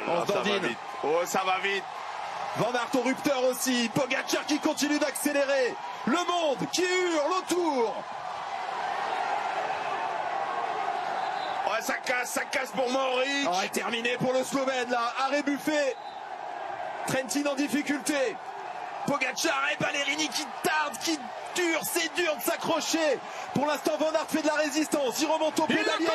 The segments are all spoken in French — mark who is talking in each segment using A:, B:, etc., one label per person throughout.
A: On se dandine.
B: Oh, ça va vite.
A: Van Aert au rupteur aussi. Pogacar qui continue d'accélérer. Le monde qui hurle autour.
B: Ouais, ça casse pour Mohoric.
A: Oh, et terminé pour le Slovène là. Arrêt buffet. Trentin en difficulté. Pogacar et Ballerini qui tarde, qui dure, c'est dur de s'accrocher. Pour l'instant, Van Aert fait de la résistance. Il remonte au pédalier.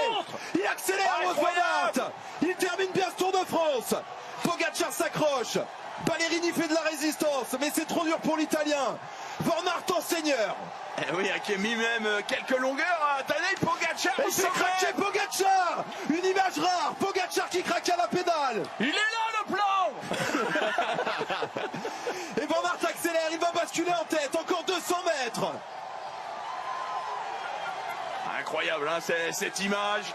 A: Il accélère Wout Van Aert. Il termine bien ce Tour de France. Pogacar s'accroche. Ballerini fait de la résistance, mais c'est trop dur pour l'Italien. Van Aert en seigneur.
B: Eh oui, qui a mis même quelques longueurs à Tadej Pogacar.
A: Et c'est craqué Pogacar. Une image rare. Pogacar qui craque à la pédale.
B: Il est là le plan.
A: Et Van Aert accélère, il va basculer en tête. Encore 200 mètres.
B: Incroyable, hein, cette image.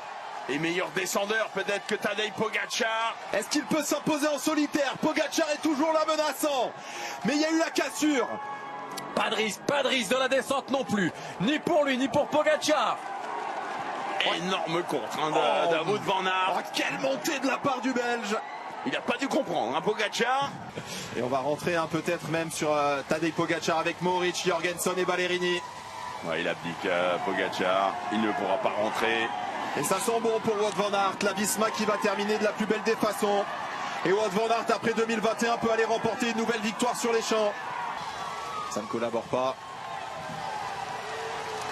B: Et meilleur descendeur peut-être que Tadej Pogacar.
A: Est-ce qu'il peut s'imposer en solitaire? Pogacar est toujours là menaçant. Mais il y a eu la cassure.
C: Pas de risque dans la descente non plus. Ni pour lui, ni pour Pogacar.
B: Énorme contre hein, de Wout Van Aert.
A: Oh, quelle montée de la part du Belge.
B: Il n'a pas dû comprendre, hein, Pogacar.
A: Et on va rentrer peut-être même sur Tadej Pogacar avec Mohoric, Jorgensen et Ballerini.
B: Ouais, il abdique Pogacar. Il ne pourra pas rentrer.
A: Et ça sent bon pour Wout Van Aert. La Visma qui va terminer de la plus belle des façons. Et Wout Van Aert après 2021 peut aller remporter une nouvelle victoire sur les champs. Ça ne collabore pas.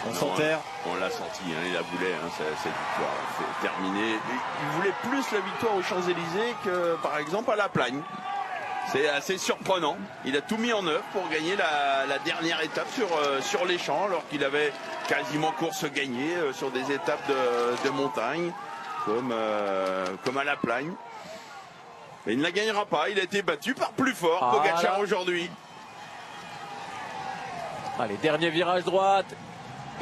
A: On s'enterre.
B: On l'a senti, hein, il la voulait, hein, cette victoire. C'est terminé. Il voulait plus la victoire aux Champs-Élysées que par exemple à La Plagne. C'est assez surprenant. Il a tout mis en œuvre pour gagner la dernière étape sur les champs, alors qu'il avait quasiment course gagnée sur des étapes de montagne, comme à La Plagne. Mais il ne la gagnera pas. Il a été battu par plus fort, Pogacar aujourd'hui.
C: Allez, dernier virage droite.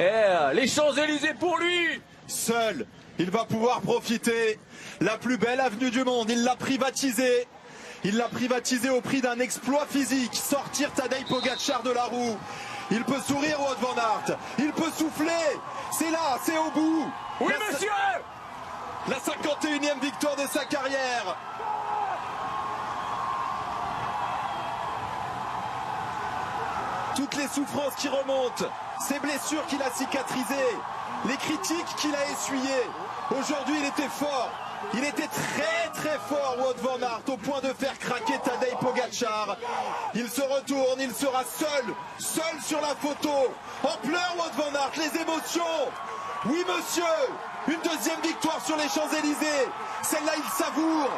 C: Et les Champs-Élysées pour lui.
A: Seul, il va pouvoir profiter. La plus belle avenue du monde, il l'a privatisée. Il l'a privatisée au prix d'un exploit physique. Sortir Tadej Pogacar de la roue. Il peut sourire Wout Van Aert. Il peut souffler. C'est là, c'est au bout.
C: Oui, monsieur.
A: La 51e victoire de sa carrière. Toutes les souffrances qui remontent, ces blessures qu'il a cicatrisées, les critiques qu'il a essuyées. Aujourd'hui, il était fort. Il était très fort, Wout Van Aert, au point de faire craquer Tadej Pogacar. Il se retourne, il sera seul sur la photo. En pleurs, Wout Van Aert, les émotions. Oui, monsieur, une deuxième victoire sur les Champs-Élysées. Celle-là, il savoure.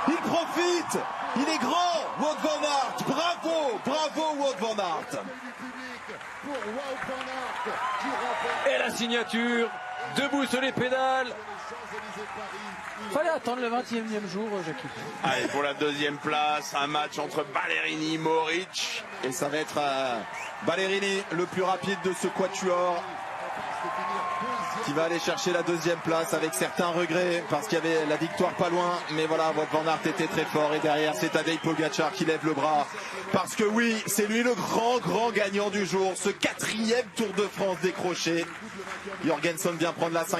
A: Il profite. Il est grand, Wout Van Aert. Bravo, Wout Van Aert.
C: Et la signature. Debout sur les pédales. Fallait attendre le 21e jour, Jackie.
B: Allez, pour la deuxième place, un match entre Ballerini et Mohoric.
A: Et ça va être Ballerini, le plus rapide de ce quatuor, qui va aller chercher la deuxième place avec certains regrets parce qu'il y avait la victoire pas loin, mais voilà, Wout Van Aert était très fort et derrière c'est Tadej Pogacar qui lève le bras parce que oui, c'est lui le grand gagnant du jour, ce 4e Tour de France décroché. Jorgensen vient prendre la 5e